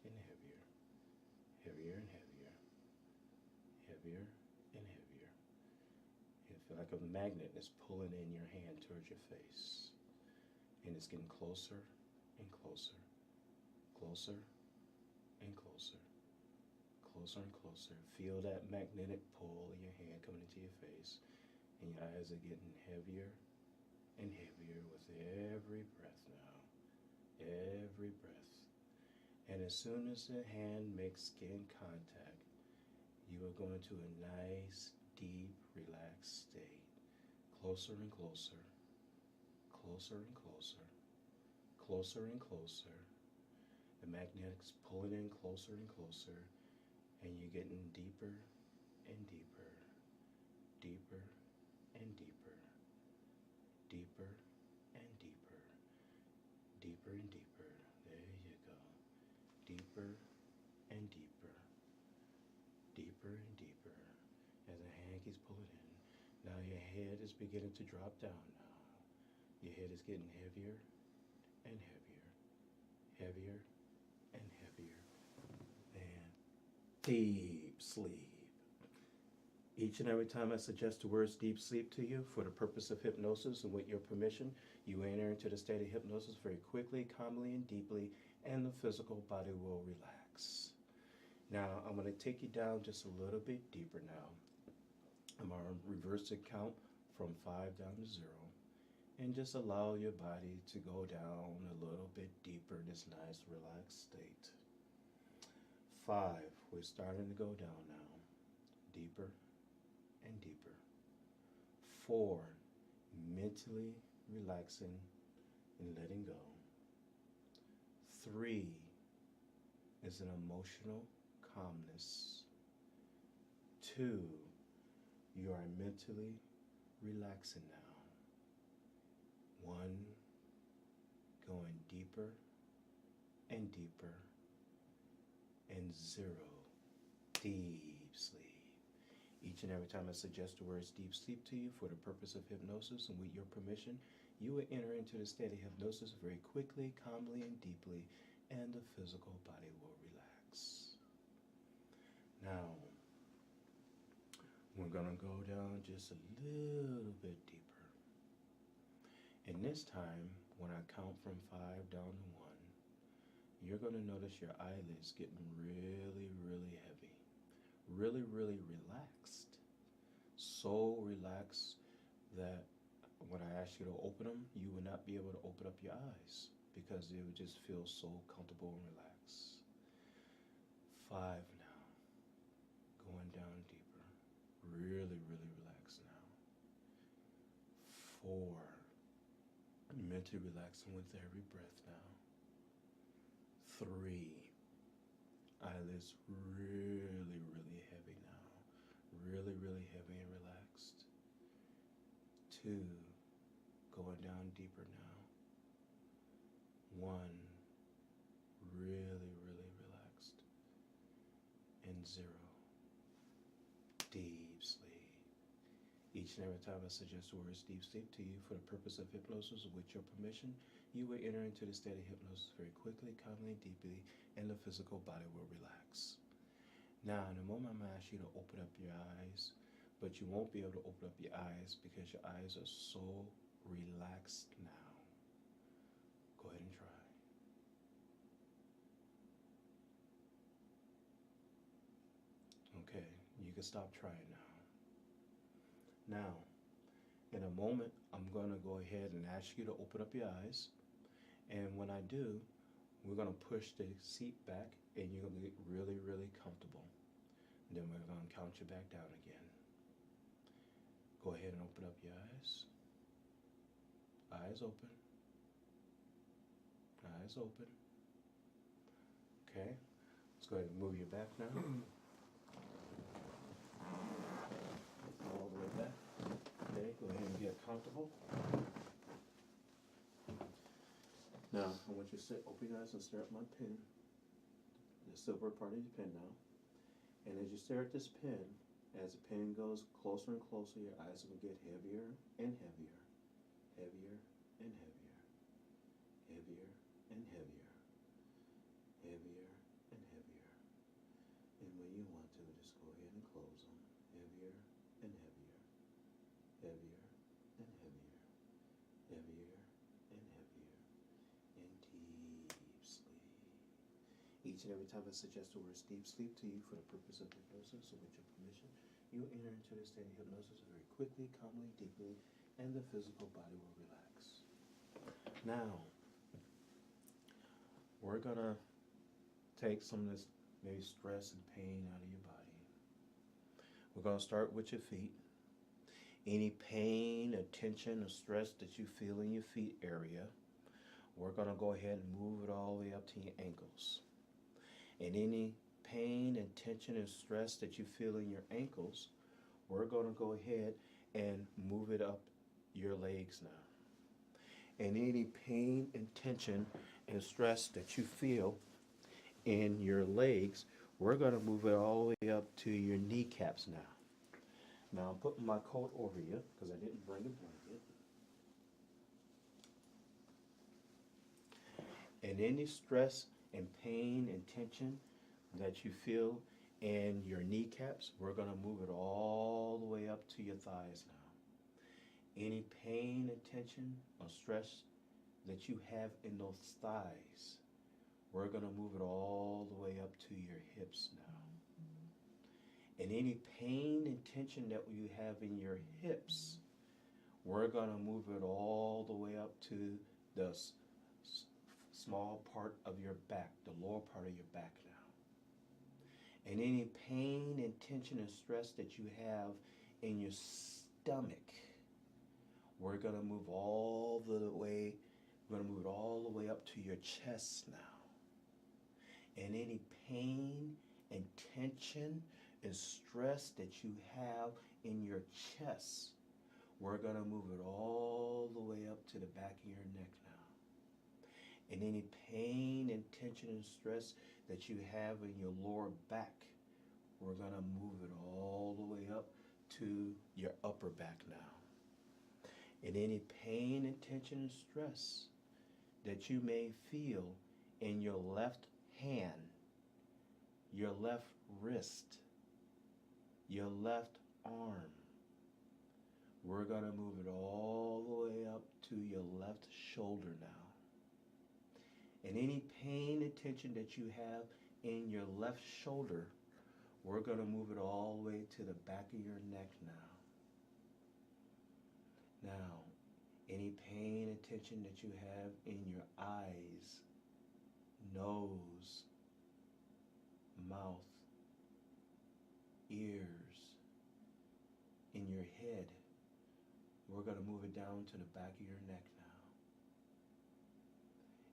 and heavier, heavier and heavier, heavier and heavier. You feel like a magnet is pulling in your hand towards your face. And it's getting closer and closer, closer and closer, closer and closer. Feel that magnetic pull in your hand coming into your face. And your eyes are getting heavier and heavier with every breath now. Every breath. And as soon as the hand makes skin contact, you are going to a nice, deep, relaxed state. Closer and closer. Closer and closer. Closer and closer. The magnetic's pulling in closer and closer. And you're getting deeper and deeper. Deeper and deeper. Deeper and deeper. Deeper and deeper. There you go. Deeper and deeper. Deeper and deeper. As the hand keeps pulling in. Now your head is beginning to drop down now. Your head is getting heavier and heavier. Heavier and heavier. And deep sleep. Each and every time I suggest the words deep sleep to you for the purpose of hypnosis and with your permission, you enter into the state of hypnosis very quickly, calmly, and deeply, and the physical body will relax. Now, I'm going to take you down just a little bit deeper now. I'm going to reverse the count from 5 down to 0, and just allow your body to go down a little bit deeper in this nice, relaxed state. 5, we're starting to go down now, deeper and deeper. 4, mentally relaxing and letting go. 3 is an emotional calmness. 2, you are mentally relaxing now. 1, going deeper and deeper. And 0, deep sleep. Each and every time I suggest the words deep sleep to you for the purpose of hypnosis and with your permission, you will enter into the state of hypnosis very quickly, calmly, and deeply, and the physical body will relax. Now, we're going to go down just a little bit deeper. And this time, when I count from 5 down to 1, you're going to notice your eyelids getting really, really heavy. Really, really relaxed. So relaxed that when I ask you to open them, you would not be able to open up your eyes because it would just feel so comfortable and relaxed. 5 now. Going down deeper. Really, really relaxed now. 4. Mentally relaxing with every breath now. 3. Eyelids really, really heavy now. Really, really heavy and relaxed. 2. Going down deeper now. 1. Really, really relaxed. And 0. Deep sleep. Each and every time I suggest the words deep sleep to you for the purpose of hypnosis, with your permission, you will enter into the state of hypnosis very quickly, calmly, deeply, and the physical body will relax. Now, in a moment, I'm going to ask you to open up your eyes, but you won't be able to open up your eyes because your eyes are so relaxed now. Go ahead and try. Okay, you can stop trying now. Now, in a moment, I'm going to go ahead and ask you to open up your eyes. And when I do, we're going to push the seat back and you're going to get really, really comfortable. Then we're going to count you back down again. Go ahead and open up your eyes. Eyes open. Eyes open. Okay. Let's go ahead and move you back now. All the way back. Okay, go ahead and get comfortable. Now, I want you to open your eyes and stare at my pen. The silver part of your pen now. And as you stare at this pen, as the pen goes closer and closer, your eyes will get heavier and heavier. Heavier and heavier. Heavier and heavier. Heavier and heavier. And when you want to, just go ahead and close them. Heavier and heavier. Heavier and heavier. Heavier and heavier. And deep sleep. Each and every time I suggest the words deep sleep to you for the purpose of hypnosis, so with your permission, you will enter into this state of hypnosis very quickly, calmly, deeply, and the physical body will relax. Now, we're going to take some of this maybe stress and pain out of your body. We're going to start with your feet. Any pain or tension or stress that you feel in your feet area, we're going to go ahead and move it all the way up to your ankles. And any pain and tension and stress that you feel in your ankles, we're going to go ahead and move it up your legs now. And any pain and tension and stress that you feel in your legs, we're going to move it all the way up to your kneecaps now. Now I'm putting my coat over you because I didn't bring a blanket. And any stress and pain and tension that you feel in your kneecaps, we're going to move it all the way up to your thighs now. Any pain and tension or stress that you have in those thighs, we're going to move it all the way up to your hips now. And any pain and tension that you have in your hips, we're going to move it all the way up to the small part of your back, the lower part of your back now. And any pain and tension and stress that you have in your stomach, we're going to move all the way, we're going to move it all the way up to your chest now. And any pain and tension and stress that you have in your chest, we're going to move it all the way up to the back of your neck now. And any pain and tension and stress that you have in your lower back, we're going to move it all the way up to your upper back now. And any pain and tension and stress that you may feel in your left hand, your left wrist, your left arm. We're going to move it all the way up to your left shoulder now. And any pain and tension that you have in your left shoulder, we're going to move it all the way to the back of your neck now. Now, any pain and tension that you have in your eyes, nose, mouth, ears, in your head, we're going to move it down to the back of your neck now.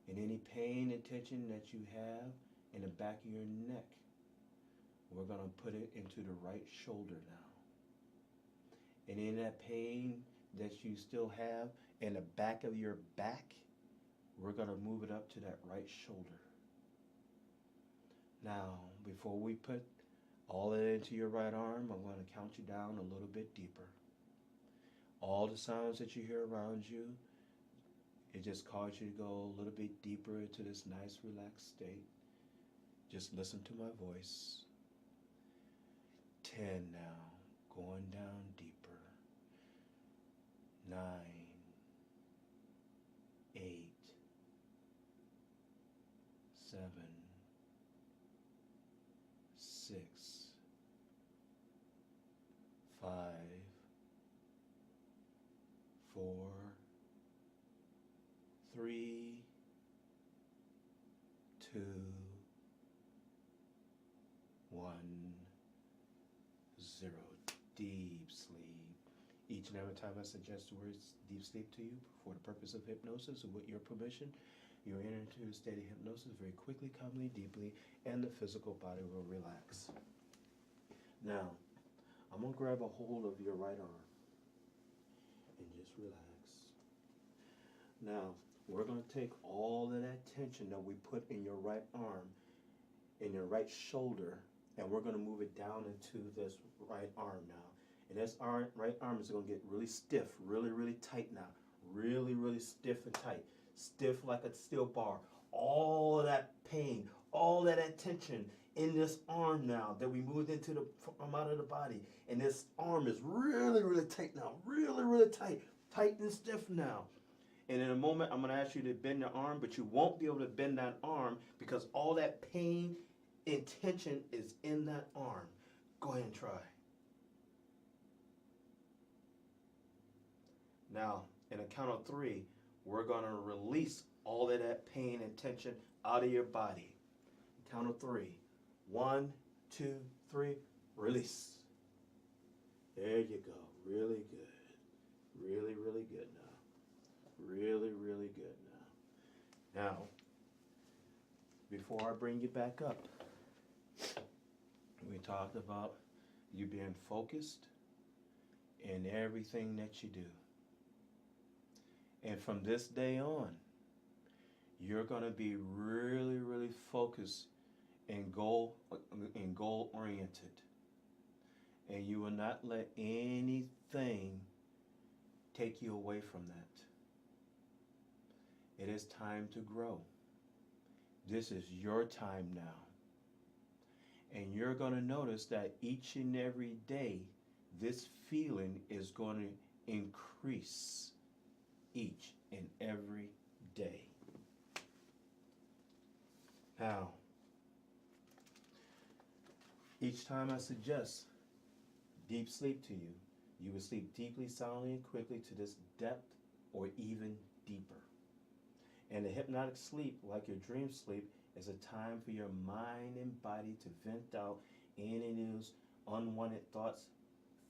And any pain and tension that you have in the back of your neck, we're going to put it into the right shoulder now. And in that pain that you still have in the back of your back, we're going to move it up to that right shoulder. Now, before we put all that into your right arm, I'm going to count you down a little bit deeper. All the sounds that you hear around you, it just causes you to go a little bit deeper into this nice relaxed state. Just listen to my voice. 10 now, going down deeper. 9, 8, 7, 6, 5, 4, 3, 2, 1, 0. Deep sleep. Each and every time I suggest the words deep sleep to you for the purpose of hypnosis, and with your permission, you'll enter into a state of hypnosis very quickly, calmly, deeply, and the physical body will relax. Now, I'm going to grab a hold of your right arm and just relax. Now, we're going to take all of that tension that we put in your right arm, in your right shoulder, and we're going to move it down into this right arm now. And this right arm is going to get really stiff, really, really tight now. Really, really stiff and tight. Stiff like a steel bar. All of that pain, all of that tension in this arm now that we moved into the from out of the body. And this arm is really, really tight now. Really, really tight. Tight and stiff now. And in a moment, I'm going to ask you to bend your arm, but you won't be able to bend that arm because all that pain and tension is in that arm. Go ahead and try. Now, in a count of 3, we're going to release all of that pain and tension out of your body. Count of 3. 1, 2, 3, release. There you go. Really good. Really, really good now. Really, really good now. Now, before I bring you back up, we talked about you being focused in everything that you do. And from this day on, you're going to be really, really focused and goal oriented. And you will not let anything take you away from that. It is time to grow. This is your time now. And you're going to notice that each and every day, this feeling is going to increase each and every day. Now, each time I suggest deep sleep to you, you will sleep deeply, soundly, and quickly to this depth or even deeper. And the hypnotic sleep, like your dream sleep, is a time for your mind and body to vent out any news, unwanted thoughts,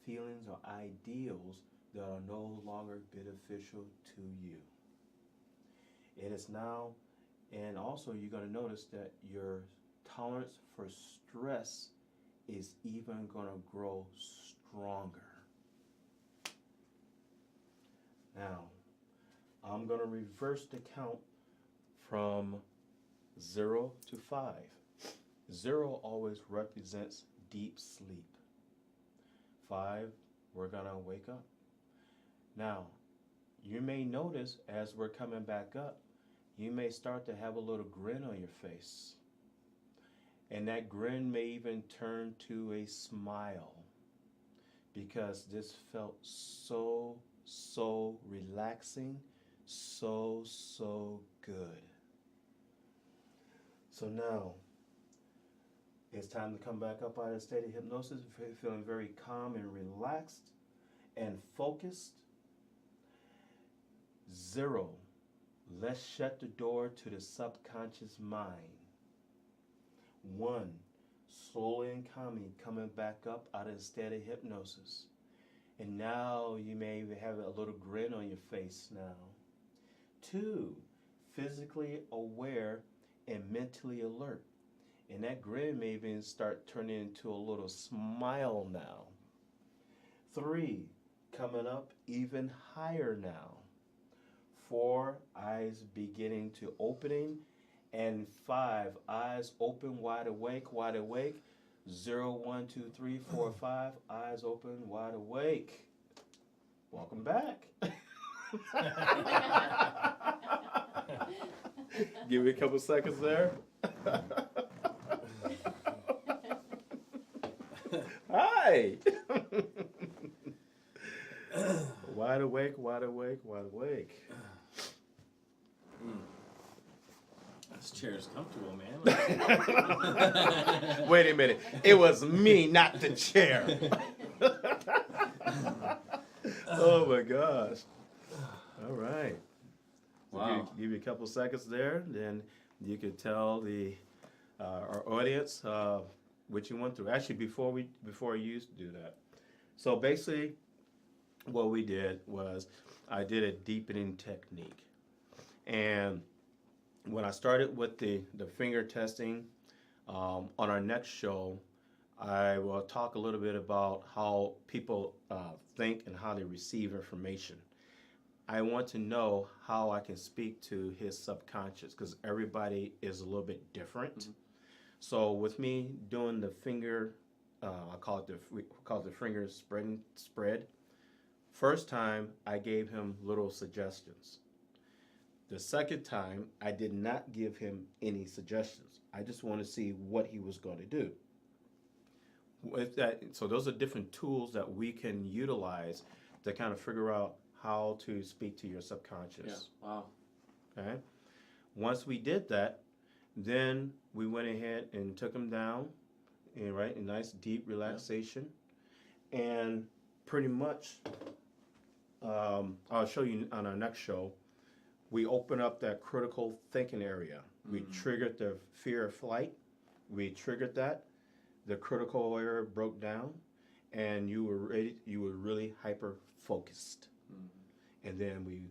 feelings, or ideals that are no longer beneficial to you. It is now, and also you're going to notice that your tolerance for stress is even going to grow stronger. Now, I'm going to reverse the count from 0 to 5. 0 always represents deep sleep. 5, we're going to wake up. Now, you may notice as we're coming back up, you may start to have a little grin on your face. And that grin may even turn to a smile. because this felt so relaxing, so good. So now it's time to come back up out of the state of hypnosis, feeling very calm and relaxed and focused. 0, let's shut the door to the subconscious mind. 1, slowly and calmly coming back up out of the state of hypnosis. And now you may even have a little grin on your face now. 2, physically aware and mentally alert. And that grin may even start turning into a little smile now. 3, coming up even higher now. 4, eyes beginning to opening. And 5, eyes open, wide awake, wide awake. 0, 1, 2, 3, 4, 5, eyes open, wide awake. Welcome back. Give me a couple seconds there. Hi. Wide awake, wide awake, wide awake. This chair is comfortable, man. Wait a minute. It was me, not the chair. Oh my gosh. All right. So Wow. give you a couple seconds there, then you could tell our audience what you went through. Actually, before you do that. So basically, what we did was I did a deepening technique, and when I started with the finger testing, on our next show, I will talk a little bit about how people think and how they receive information. I want to know how I can speak to his subconscious, because everybody is a little bit different. Mm-hmm. So with me doing the finger, we call it the finger spread. First time I gave him little suggestions. The second time I did not give him any suggestions. I just want to see what he was going to do. With that, so those are different tools that we can utilize to kind of figure out how to speak to your subconscious. Yeah. Wow. Okay. Once we did that, then we went ahead and took him down, and a nice deep relaxation, and pretty much, I'll show you on our next show. We open up that critical thinking area. We triggered the fear of flight. We triggered that. The critical area broke down, and you were ready. You were really hyper focused. And then we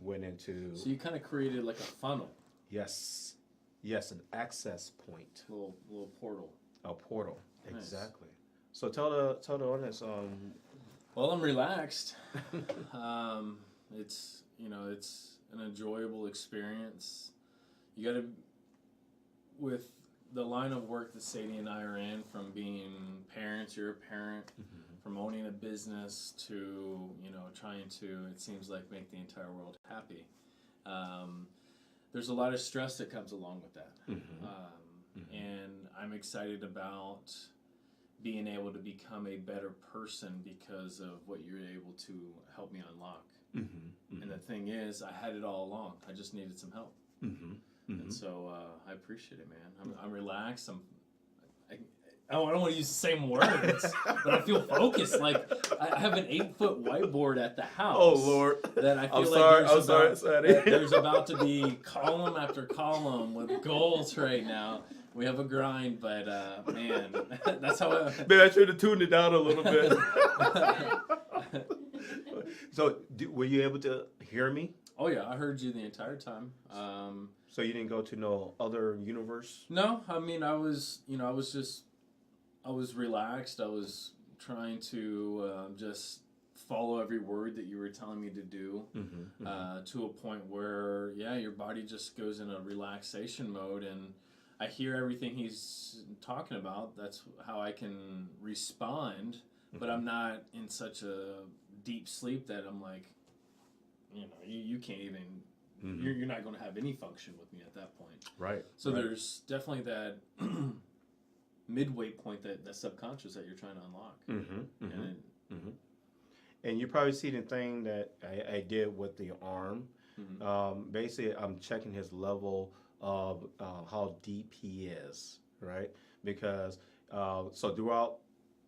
went into. So you kind of created like a funnel. Yes, an access point. Little portal. A portal. Nice. Exactly. So tell the audience. Well, I'm relaxed. It's an enjoyable experience. You got to, with the line of work that Sadie and I are in, from being parents, you're a parent, from owning a business to, trying to, it seems like, make the entire world happy. There's a lot of stress that comes along with that. And I'm excited about being able to become a better person because of what you're able to help me unlock. And the thing is, I had it all along. I just needed some help. And so I appreciate it, man. I'm relaxed. I don't want to use the same words, but I feel focused. Like I have an 8-foot whiteboard at the house. Oh Lord! That I feel there's about to be column after column with goals right now. We have a grind, but man, that's how. Maybe I should have tuned it down a little bit. So, were you able to hear me? Oh yeah, I heard you the entire time. So you didn't go to no other universe? No, I mean I was relaxed. I was trying to just follow every word that you were telling me to do, to a point where your body just goes in a relaxation mode, and I hear everything he's talking about. That's how I can respond, but I'm not in such a deep sleep that I'm like, you can't even, you're not going to have any function with me at that point. Right. So there's definitely that midway point, that subconscious that you're trying to unlock. And And you probably see the thing that I did with the arm. Basically, I'm checking his level of how deep he is, right? Because so throughout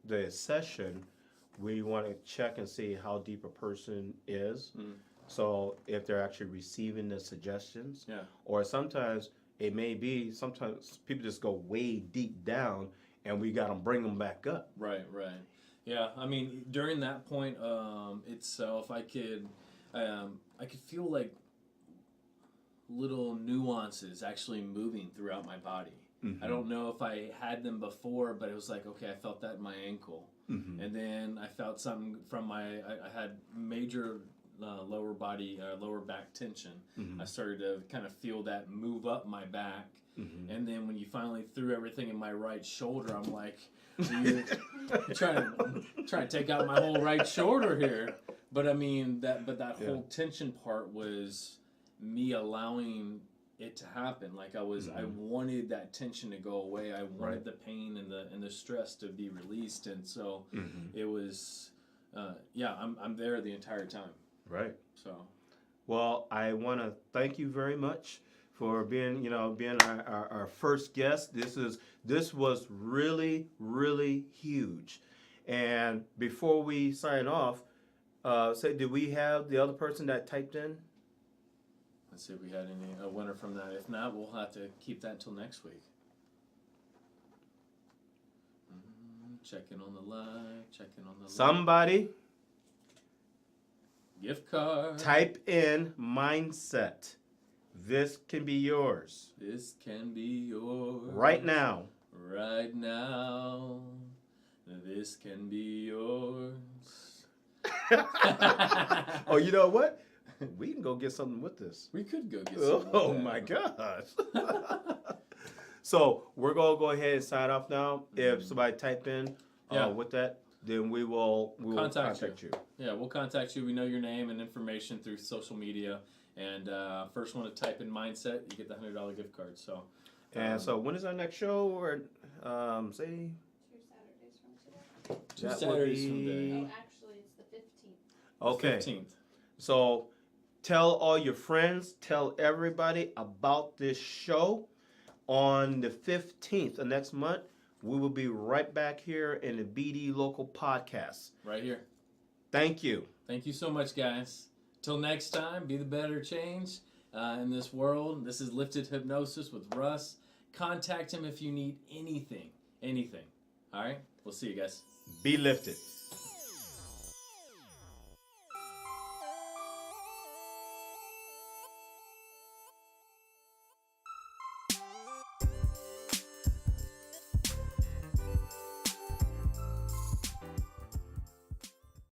the session, we want to check and see how deep a person is. So if they're actually receiving the suggestions, or sometimes it may be sometimes people just go way deep down, and we got to bring them back up. Right. Yeah, I mean, during that point itself, I could feel like little nuances actually moving throughout my body. I don't know if I had them before, but it was like, okay, I felt that in my ankle. And then I felt something from I had major lower back tension. I started to kind of feel that move up my back. And then when you finally threw everything in my right shoulder, I'm like, you're trying to take out my whole right shoulder here. But I mean that whole tension part was me allowing it to happen. Like I wanted that tension to go away. I wanted the pain and the stress to be released. And so it was, I'm there the entire time. Right. So, well, I want to thank you very much for being our first guest. This was really, really huge. And before we sign off, did we have the other person that typed in? Let's see if we had a winner from that. If not, we'll have to keep that till next week. Checking on the live. Somebody Gift card. type in mindset. This can be yours. This can be yours. Right now. Right now. This can be yours. Oh, you know what? We can go get something with this. We could go get some. Oh my gosh. So we're gonna go ahead and sign off now. If somebody typed in with that, then we will contact you. Yeah, we'll contact you. We know your name and information through social media. And first one to type in mindset, you get the $100 gift card. So, and so when is our next show? Or say 2 Saturdays from today. 2 Saturdays from today. Oh, actually, it's the 15th. Okay. 15th. So tell all your friends, tell everybody about this show. On the 15th of next month, we will be right back here in the BD Local Podcast. Right here. Thank you. Thank you so much, guys. Till next time, be the better change in this world. This is Lifted Hypnosis with Russ. Contact him if you need anything. All right? We'll see you guys. Be lifted.